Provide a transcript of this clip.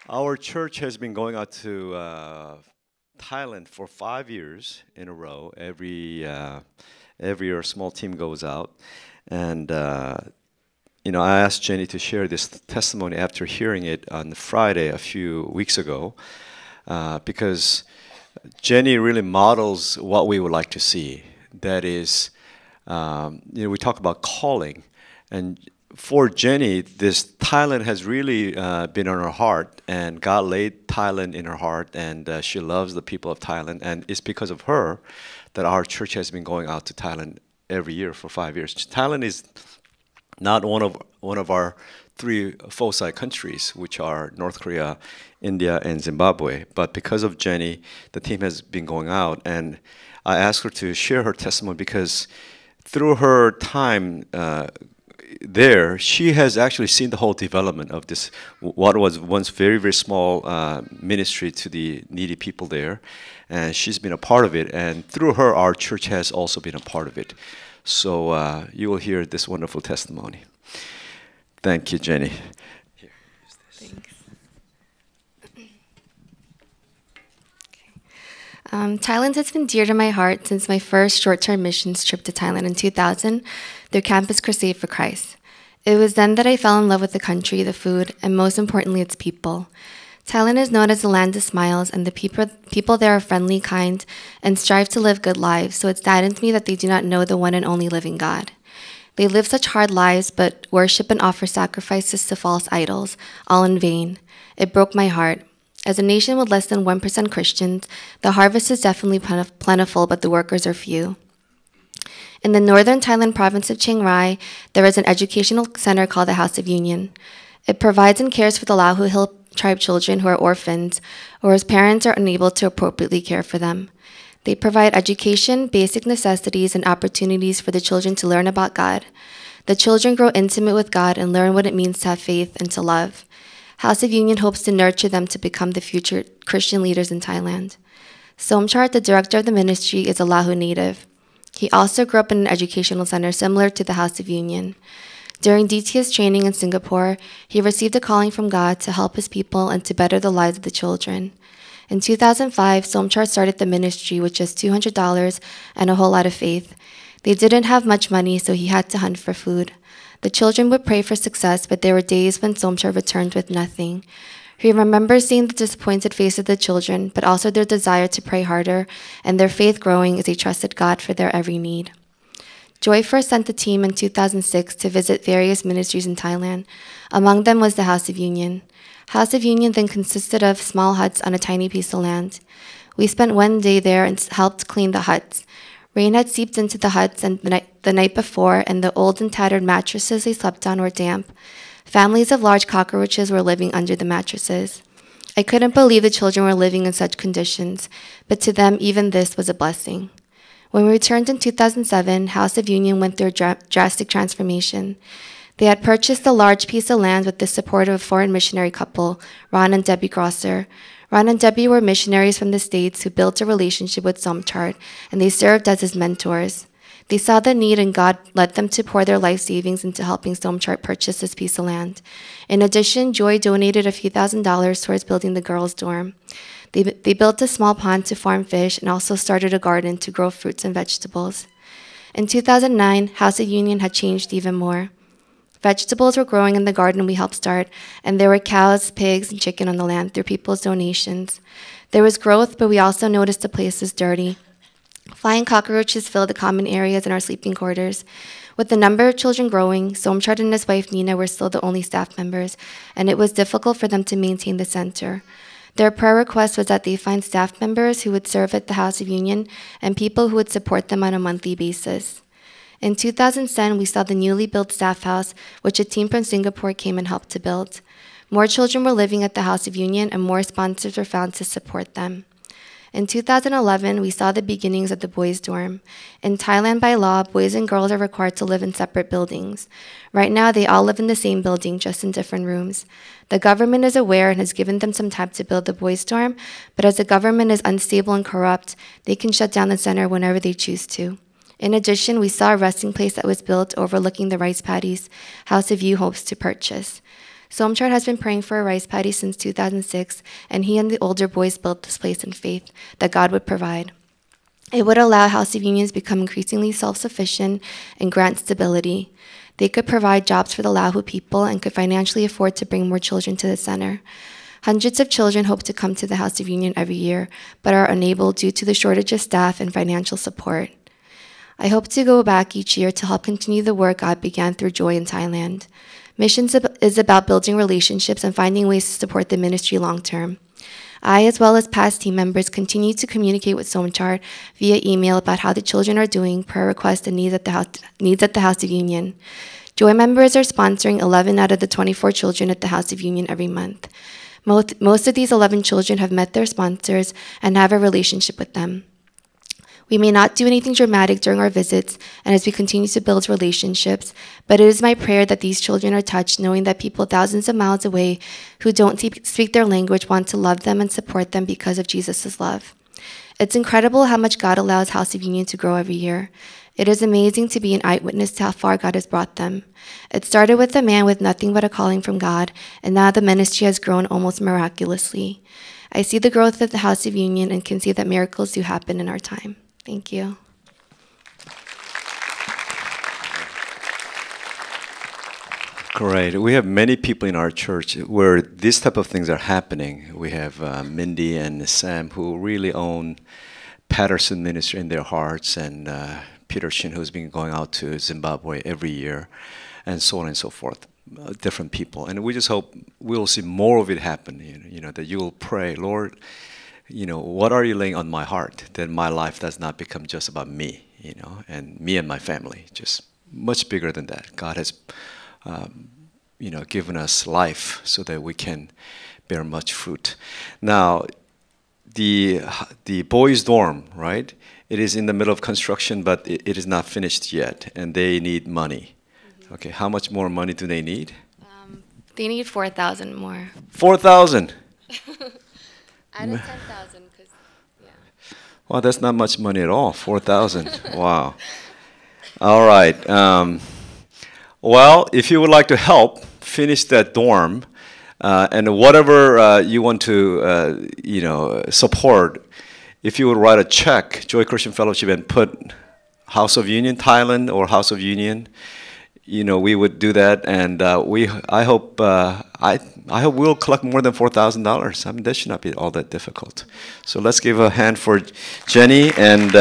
Our church has been going out to Thailand for 5 years in a row. Every year, a small team goes out, and I asked Jenny to share this testimony after hearing it on Friday a few weeks ago, because Jenny really models what we would like to see. That is, we talk about calling, and for Jenny, this Thailand has really been on her heart, and God laid Thailand in her heart, and she loves the people of Thailand, and it's because of her that our church has been going out to Thailand every year for 5 years. Thailand is not one of our three foci countries, which are North Korea, India, and Zimbabwe. But because of Jenny, the team has been going out, and I asked her to share her testimony because through her time there, she has actually seen the whole development of this, what was once very, very small ministry to the needy people there. And she's been a part of it. And through her, our church has also been a part of it. So you will hear this wonderful testimony. Thank you, Jenny. Here, use this. Thanks. Thailand has been dear to my heart since my first short-term missions trip to Thailand in 2000 through Campus Crusade for Christ. It was then that I fell in love with the country, the food, and most importantly, its people. Thailand is known as the land of smiles, and the people there are friendly, kind, and strive to live good lives, so it saddens me that they do not know the one and only living God. They live such hard lives, but worship and offer sacrifices to false idols, all in vain. It broke my heart. As a nation with less than 1% Christians, the harvest is definitely plentiful, but the workers are few. In the northern Thailand province of Chiang Rai, there is an educational center called the House of Union. It provides and cares for the Lahu Hill tribe children who are orphans or whose parents are unable to appropriately care for them. They provide education, basic necessities, and opportunities for the children to learn about God. The children grow intimate with God and learn what it means to have faith and to love. House of Union hopes to nurture them to become the future Christian leaders in Thailand. Somchart, the director of the ministry, is a Lahu native. He also grew up in an educational center similar to the House of Union. During DTS training in Singapore, he received a calling from God to help his people and to better the lives of the children. In 2005, Somchart started the ministry with just $200 and a whole lot of faith. They didn't have much money, so he had to hunt for food. The children would pray for success, but there were days when Somchart returned with nothing. He remembers seeing the disappointed face of the children, but also their desire to pray harder and their faith growing as they trusted God for their every need. Joy first sent a team in 2006 to visit various ministries in Thailand. Among them was the House of Union. House of Union then consisted of small huts on a tiny piece of land. We spent one day there and helped clean the huts. Rain had seeped into the huts and the night before, and the old and tattered mattresses they slept on were damp. Families of large cockroaches were living under the mattresses. I couldn't believe the children were living in such conditions, but to them, even this was a blessing. When we returned in 2007, House of Union went through a drastic transformation. They had purchased a large piece of land with the support of a foreign missionary couple, Ron and Debbie Grosser. Ron and Debbie were missionaries from the States who built a relationship with Somchart, and they served as his mentors. They saw the need, and God led them to pour their life savings into helping Somchart purchase this piece of land. In addition, Joy donated a few $1,000s towards building the girls' dorm. They built a small pond to farm fish and also started a garden to grow fruits and vegetables. In 2009, House of Union had changed even more. Vegetables were growing in the garden we helped start, and there were cows, pigs, and chicken on the land through people's donations. There was growth, but we also noticed the place was dirty. Flying cockroaches filled the common areas in our sleeping quarters. With the number of children growing, Somchart and his wife Nina were still the only staff members, and it was difficult for them to maintain the center. Their prayer request was that they find staff members who would serve at the House of Union and people who would support them on a monthly basis. In 2010, we saw the newly built staff house, which a team from Singapore came and helped to build. More children were living at the House of Union, and more sponsors were found to support them. In 2011, we saw the beginnings of the boys' dorm. In Thailand, by law, boys and girls are required to live in separate buildings. Right now, they all live in the same building, just in different rooms. The government is aware and has given them some time to build the boys' dorm, but as the government is unstable and corrupt, they can shut down the center whenever they choose to. In addition, we saw a resting place that was built overlooking the rice paddies House of You hopes to purchase. Somchart has been praying for a rice paddy since 2006, and he and the older boys built this place in faith that God would provide. It would allow House of Unions to become increasingly self-sufficient and grant stability. They could provide jobs for the Lahu people and could financially afford to bring more children to the center. Hundreds of children hope to come to the House of Union every year, but are unable due to the shortage of staff and financial support. I hope to go back each year to help continue the work God began through Joy in Thailand. Missions is about building relationships and finding ways to support the ministry long term. I, as well as past team members, continue to communicate with Somchart via email about how the children are doing, prayer requests, and needs at the House of Union. Joy members are sponsoring 11 out of the 24 children at the House of Union every month. Most of these 11 children have met their sponsors and have a relationship with them. We may not do anything dramatic during our visits and as we continue to build relationships, but it is my prayer that these children are touched, knowing that people thousands of miles away who don't speak their language want to love them and support them because of Jesus' love. It's incredible how much God allows House of Union to grow every year. It is amazing to be an eyewitness to how far God has brought them. It started with a man with nothing but a calling from God, and now the ministry has grown almost miraculously. I see the growth of the House of Union and can see that miracles do happen in our time. Thank you. Great. We have many people in our church where these type of things are happening. We have Mindy and Sam who really own Patterson Ministry in their hearts, and Peter Shin who's been going out to Zimbabwe every year, and so on and so forth. Different people. And we just hope we'll see more of it happen, that you will pray, Lord, what are you laying on my heart that my life does not become just about me, and me and my family, just much bigger than that. God has, given us life so that we can bear much fruit. Now, the boys' dorm, right? It is in the middle of construction, but it is not finished yet, and they need money. Mm-hmm. Okay, how much more money do they need? They need 4,000 more. 4,000. Out of 10,000, because, yeah. Well, that's not much money at all, 4,000. Wow. All right. Well, if you would like to help finish that dorm, and whatever you want to, support, if you would write a check, Joy Christian Fellowship, and put House of Union Thailand or House of Union, we would do that, and I hope we'll collect more than $4,000. I mean, that should not be all that difficult. So let's give a hand for Jennie and.